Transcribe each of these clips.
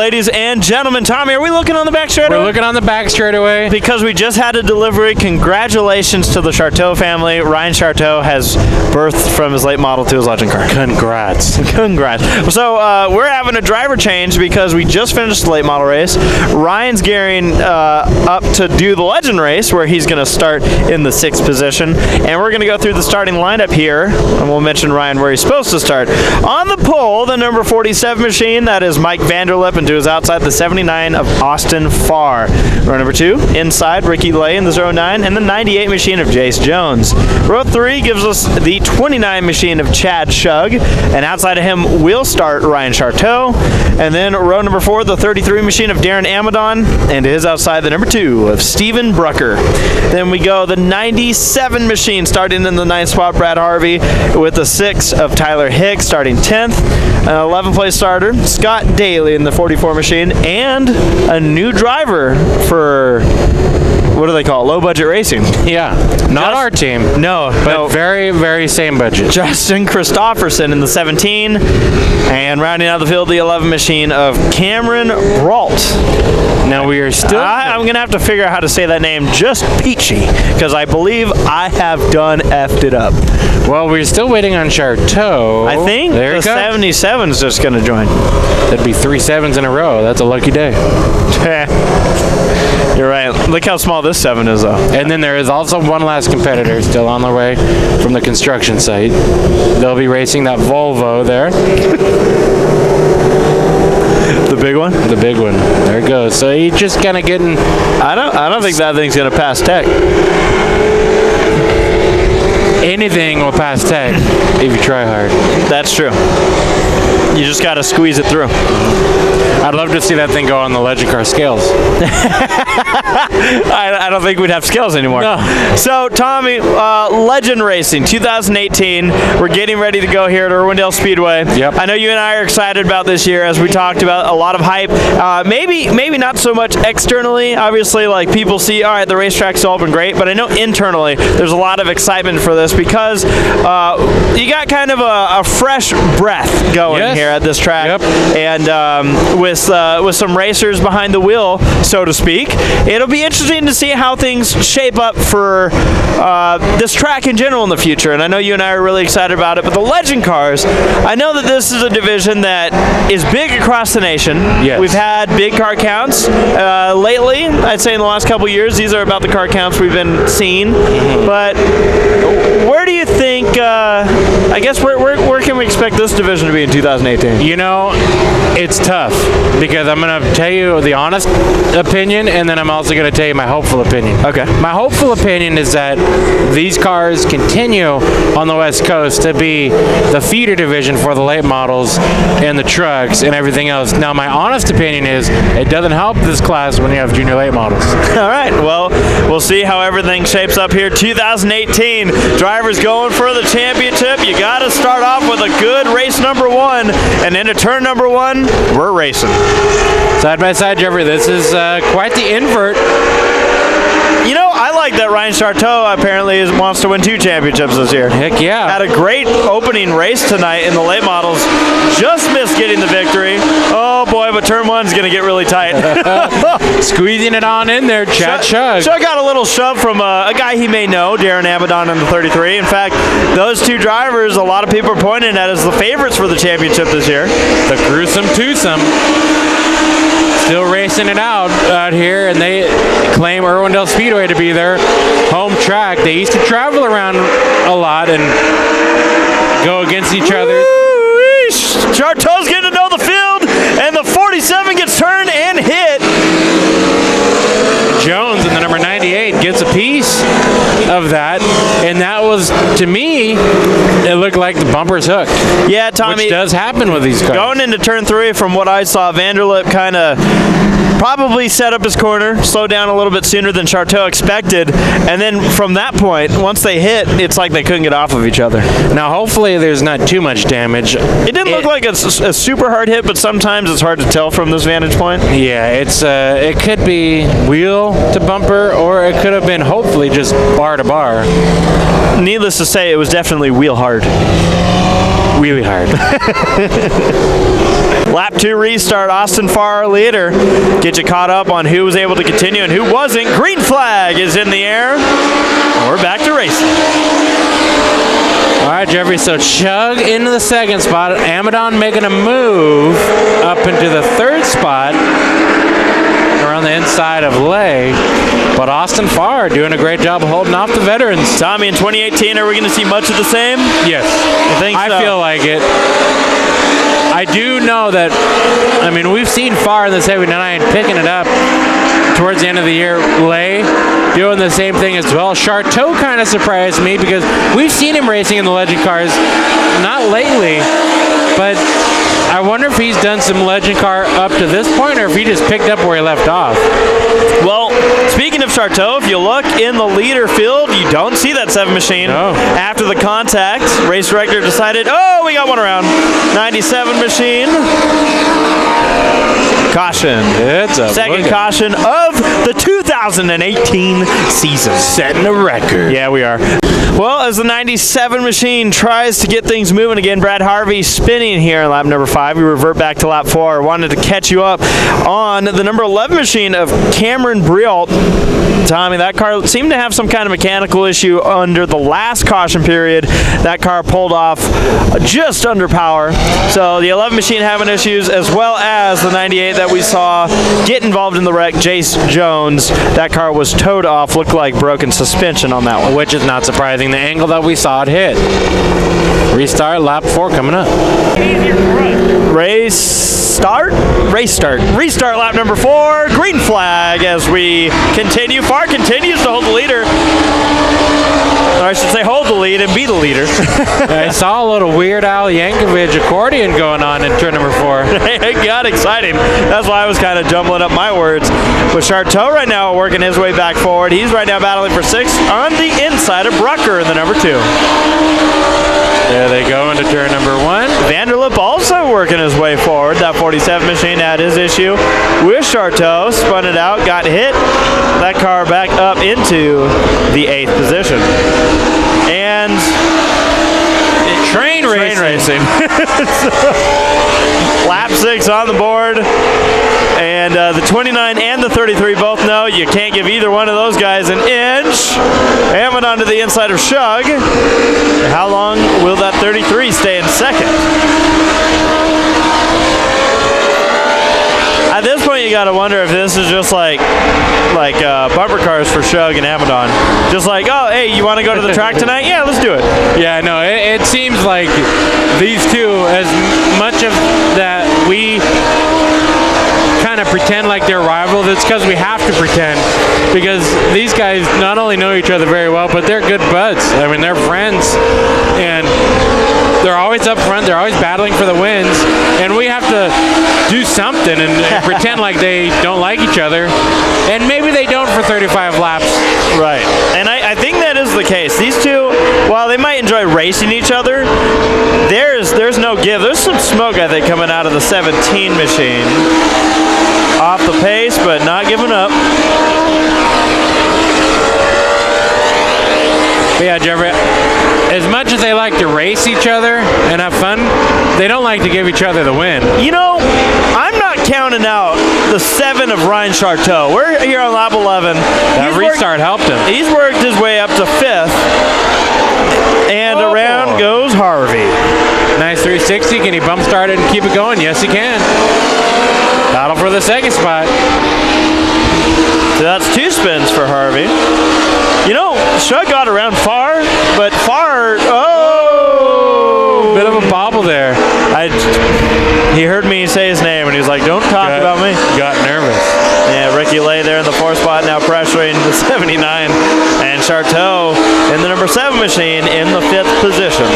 ladies and gentlemen. Tommy, are we looking on the back straightaway? We're looking on the back straightaway. Because we just had a delivery. Congratulations to the Charteau family. Ryan Charteau has birthed from his late model to his legend car. Congrats. Congrats. So we're having a driver change because we just finished the late model race. Ryan's gearing up to do the legend race where he's going to start in the 6th position. And we're going to go through the starting lineup here. And we'll mention Ryan where he's supposed to start. On the pole, the number 47 machine, that is Mike Vanderlip, and to his outside, the 79 of Austin Farr. Row number 2, inside, Ricky Lay in the 09, and the 98 machine of Jace Jones. Row 3 gives us the 29 machine of Chad Shug, and outside of him will start Ryan Charteau. And then row number 4, the 33 machine of Darren Amadon, and to his outside, the number 2 of Steven Brucker. Then we go the 97 machine, starting in the 9th spot, Brad Harvey, with the 6 of Tyler Hicks, starting 10th. An 11th place starter, Scott Daly in the 44 machine, and a new driver for, what do they call it, low budget racing. Yeah, not our team. No, but very, very same budget. Justin Christofferson in the 17, and rounding out the field, the 11 machine of Cameron Brault. Now we are still... I'm going to have to figure out how to say that name just peachy, because I believe I have done effed it up. Well, we're still waiting on Charteau. I think the 77 is just going to join. That'd be 3 7s in a row. That's a lucky day. You're right. Look how small this 7 is, though. And then there is also one last competitor still on their way from the construction site. They'll be racing that Volvo there. The big one? The big one. There it goes. So he's just kind of getting... I don't think that thing's going to pass tech. Anything will pass tech if you try hard. That's true. You just got to squeeze it through. I'd love to see that thing go on the legend car scales. I don't think we'd have scales anymore. No. So, Tommy, Legend Racing 2018. We're getting ready to go here at Irwindale Speedway. Yep. I know you and I are excited about this year, as we talked about. A lot of hype. Maybe not so much externally. Obviously, like, people see, all right, the racetrack's open, great. But I know internally there's a lot of excitement for this because you got kind of a fresh breath going here at this track. Yep. And with some racers behind the wheel, so to speak, it'll be interesting to see how things shape up for this track in general in the future. And I know you and I are really excited about it. But the legend cars, I know that this is a division that is big across the nation. Yes. We've had big car counts lately. I'd say in the last couple of years, these are about the car counts we've been seeing. Mm-hmm. But where do you think? I guess where can we expect this division to be in 2018? You know, it's tough because I'm going to tell you the honest opinion, and then I'm also going to tell you my hopeful opinion. Okay. My hopeful opinion is that these cars continue on the West Coast to be the feeder division for the late models and the trucks and everything else. Now, my honest opinion is it doesn't help this class when you have junior late models. All right. Well, we'll see how everything shapes up here. 2018, drivers going for the championship. You got to start off with a good race number 1, and into turn number 1, we're racing. Side by side, Jeffrey. This is quite the invert. You know, I like that Ryan Charteau apparently wants to win 2 championships this year. Heck yeah. Had a great opening race tonight in the late models. Just missed getting the victory. Oh boy, but turn 1's going to get really tight. Squeezing it on in there, Chad Shug. Shug got a little shove from a guy he may know, Darren Amadon in the 33. In fact, those 2 drivers, a lot of people are pointing at as the favorites for the championship this year. The gruesome twosome. Still racing it out here, and they claim Irwindale Speedway to be their home track. They used to travel around a lot and go against each other. Charteau's getting to know the field, and the 47 gets turned and hit. Jones in the number 98 gets a piece of that, and that was, to me, it looked like the bumper's hooked. Yeah, Tommy. Which does happen with these cars. Going into turn 3, from what I saw, Vanderlip kind of probably set up his corner, slowed down a little bit sooner than Charteau expected, and then from that point, once they hit, it's like they couldn't get off of each other. Now, hopefully, there's not too much damage. It didn't look like a super hard hit, but sometimes it's hard to tell from this vantage point. Yeah, it could be wheel to bumper, or it could have been hopefully just bar to bar. Needless to say, it was definitely wheel hard. Really hard. Lap 2 restart, Austin Farr leader. Get you caught up on who was able to continue and who wasn't. Green flag is in the air. We're back to racing. All right, Jeffrey, so Chug into the second spot. Amadon making a move up into the third spot around the inside of Lay. But Austin Farr doing a great job holding off the veterans. Tommy, in 2018, are we going to see much of the same? Yes. I think so. I feel like it. I do know that, I mean, we've seen Farr in the 79 picking it up towards the end of the year. Lay doing the same thing as well. Charteau kind of surprised me because we've seen him racing in the Legend cars, not lately, but I wonder if he's done some Legend car up to this point or if he just picked up where he left off. Well, speaking of Charteau, if you look in the leader field, you don't see that 7 machine. No. After the contact, race director decided, oh, we got one around. 97 machine. Caution. It's a second caution of the 2018 season. Setting a record. Yeah, we are. Well, as the 97 machine tries to get things moving again, Brad Harvey spinning here in lap number 5. We revert back to lap 4. Wanted to catch you up on the number 11 machine of Cameron Brialt. Tommy, that car seemed to have some kind of mechanical issue under the last caution period. That car pulled off just under power. So the 11 machine having issues, as well as the 98 that we saw get involved in the wreck, Jace Jones. That car was towed off, looked like broken suspension on that one. Which is not surprising. The angle that we saw it hit. Restart, lap 4 coming up. Restart, lap number 4, green flag as we continue. Farr continues to hold the leader. Or I should say hold the lead and be the leader. I saw a little Weird Al Yankovic accordion going on in turn number 4. It got exciting. That's why I was kind of jumbling up my words. With Charteau right now working his way back forward. He's right now battling for 6 on the inside of Brucker in the number 2. There they go into turn number 1. Vanderlip also working his way forward. That 47 machine had his issue with Charteau. Spun it out, got hit. That car back up into the 8th position. And Train racing. Lap 6 on the board. And the 29 and the 33 both know you can't give either one of those guys an inch. Hammond onto the inside of Shug. How long will that 33 stay in second? At this point, you got to wonder if this is just like bumper cars for Shug and Amadon. Just like, oh, hey, you want to go to the track tonight? Yeah, let's do it. Yeah, no, it seems like these two, as much of that we kind of pretend like they're rivals, it's because we have to pretend, because these guys not only know each other very well, but they're good buds. I mean, they're friends, and they're always up front. They're always battling for the wins, and we have to do something and pretend like they don't like each other, and maybe they don't for 35 laps. Right, and I think that is the case. These two, while they might enjoy racing each other, there's no give. There's some smoke, I think, coming out of the 17 machine. Off the pace, but not giving up. But yeah, Jeffrey, as much as they like to race each other and have fun, they don't like to give each other the win. You know, I'm not counting out the 7 of Ryan Charteau. We're here on lap 11. That restart helped him. He's worked his way up to 5th. And around goes Harvey. Nice 360. Can he bump start it and keep it going? Yes, he can. Battle for the second spot. So that's 2 spins for Harvey. You know, Shug got around Farr, but Farr, bit of a bobble there. He heard me say his name, and he was like, don't talk about me. Got nervous. Yeah, Ricky Lay there in the 4th spot, now pressuring the 79. And Charteau in the number 7 machine in the 5th position.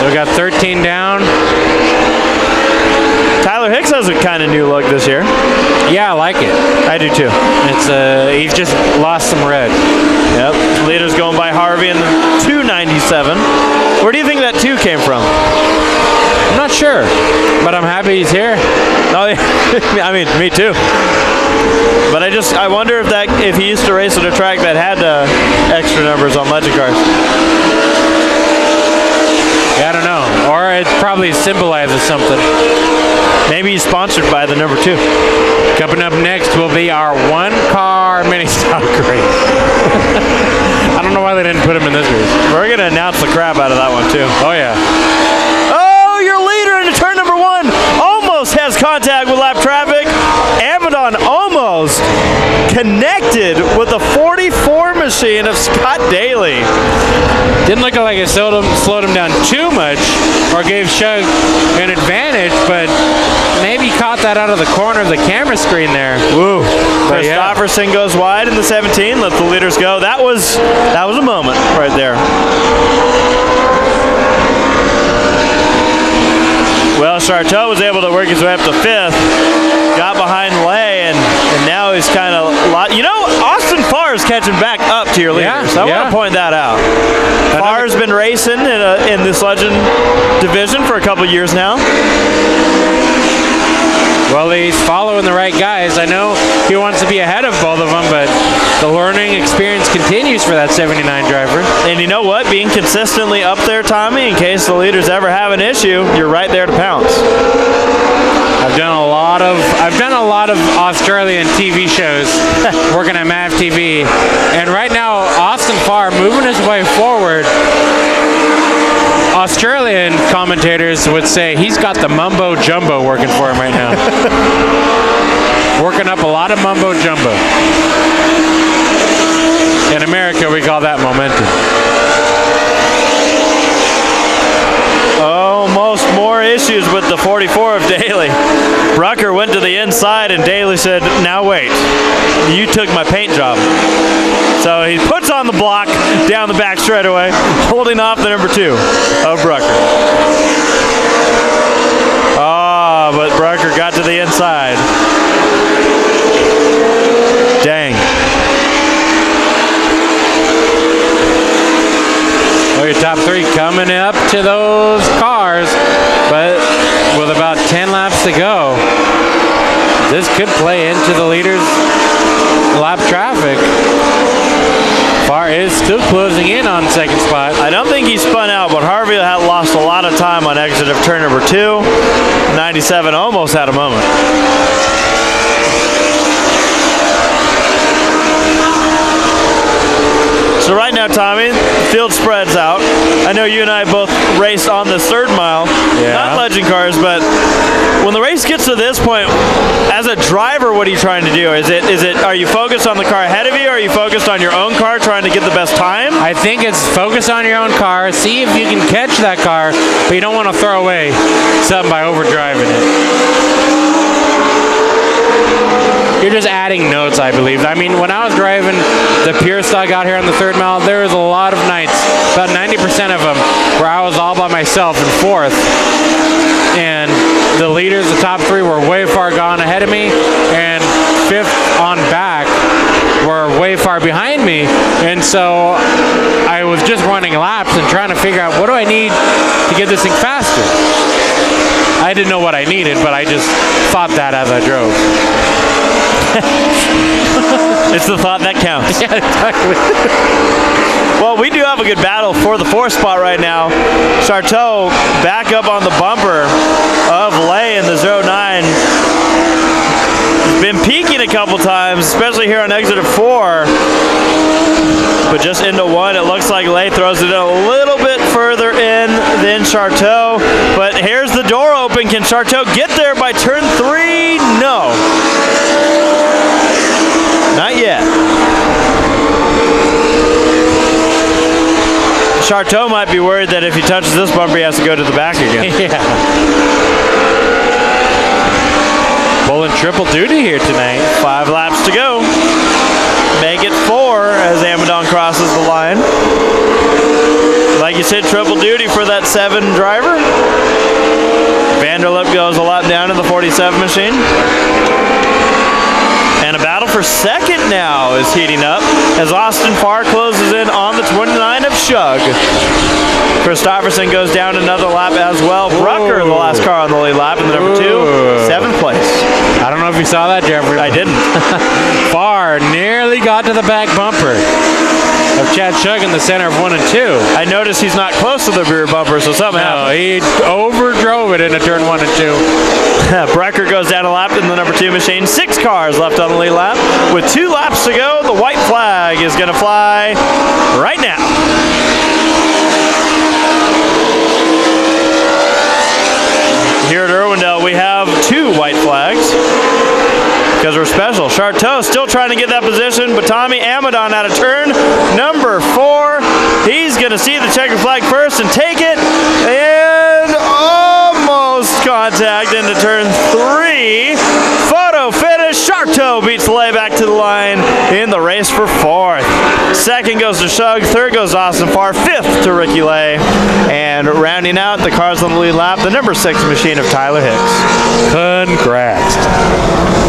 So we got 13 down. Tyler Hicks has a kind of new look this year. Yeah, I like it. I do too. It's he's just lost some red. Yep. Leader's going by Harvey in the 297. Where do you think that 2 came from? I'm not sure, but I'm happy he's here. Oh, yeah. I mean, me too. But I wonder if he used to race at a track that had extra numbers on Legend cars. Yeah, I don't know. Or it probably symbolizes something. Maybe he's sponsored by the number 2. Coming up next will be our one-car mini stock race. I don't know why they didn't put him in this race. We're going to announce the crap out of that one, too. Oh, yeah. Oh, your leader into turn number 1 almost has contact with lap traffic. Amadon almost connected with the 44 machine of Scott Daly. Didn't look like it slowed him down too much or gave Shug an advantage, but maybe caught that out of the corner of the camera screen there. Woo. But Christopherson goes wide in the 17. Let the leaders go. That was a moment right there. Well, Charteau was able to work his way up to 5th. Got behind Lay, and now he's kind of... Austin Farr is catching back up to your leaders. I want to point that out. Farr's been racing in this Legend division for a couple years now. Well, he's following the right guys. I know he wants to be ahead of both of them, but the learning experience continues for that 79 driver. And you know what? Being consistently up there, Tommy, in case the leaders ever have an issue, you're right there to pounce. I've done a lot of Australian TV shows working at MAV TV, and right now Austin Farr moving his way forward. Australian commentators would say he's got the mumbo jumbo working for him right now. Working up a lot of mumbo jumbo. In America, we call that momentum. Almost more issues with the 44 of Daly. Brucker went to the inside, and Daly said, "Now wait, you took my paint job." So he puts on the block down the back straightaway, holding off the number 2 of Brucker. But Brucker got to the inside. Dang. Well, your top 3 coming up to those cars, but with about 10 laps to go, this could play into the leader's lap traffic. Farr is still closing in on second spot. I don't think he spun out, but Harvey had lost a lot of time on exit of turn number 2. 97 almost had a moment. So right now, Tommy, the field spreads out. I know you and I both raced on this 3rd mile. Yeah. Not Legend cars, but when the race gets to this point, as a driver, what are you trying to do? Are you focused on the car ahead of you? Or are you focused on your own car trying to get the best time? I think it's focus on your own car, see if you can catch that car, but you don't want to throw away something by overdriving it. You're just adding notes, I believe. I mean, when I was driving the Pure Stock out here on the 3rd mile, there was a lot of nights, about 90% of them, where I was all by myself in 4th. And the leaders, the top 3, were way far gone ahead of me, and 5th on back were way far behind me. And so I was just running laps and trying to figure out, what do I need to get this thing faster? I didn't know what I needed, but I just thought that as I drove. It's the thought that counts. Yeah, exactly. Well, we do have a good battle for the 4th spot right now. Charteau back up on the bumper of Lay in the 09. He's been peaking a couple times, especially here on exit of 4. But just into 1, it looks like Lay throws it a little bit further in than Charteau. But here's the door open. Can Charteau get there by turn 3? No. Not yet. Charteau might be worried that if he touches this bumper, he has to go to the back again. Yeah. Pulling triple duty here tonight. 5 laps to go. Make it 4 as Amadon crosses the line. Like you said, triple duty for that 7 driver. Vanderlip goes a lap down in the 47 machine. And a battle for second now is heating up as Austin Farr closes in on the 29 of Shug. Christopherson goes down another lap as well. Brucker, the last car on the lead lap, in the number 2, 7th place. I don't know if you saw that, Jeffrey. I didn't. Farr nearly got to the back bumper of Chad Shug in the center of 1 and 2. I noticed he's not close to the rear bumper, so somehow. No, he overdrove it into turn 1 and 2. Brecker goes down a lap in the number 2 machine. 6 cars left on the lead lap. With 2 laps to go, the white flag is going to fly right now. Here at Irwindale, we have 2 white flags because we're special. Charteau still trying to get that position, but Tommy Amadon out of turn number 4. He's going to see the checkered flag first and take it, and almost contact into turn 3. Photo finish. Charteau beats Lay back to the line in the race for 4th. 2nd goes to Shug. 3rd goes to Austin Farr. 5th to Ricky Lay. And rounding out the cars on the lead lap, the number 6 machine of Tyler Hicks. Congrats.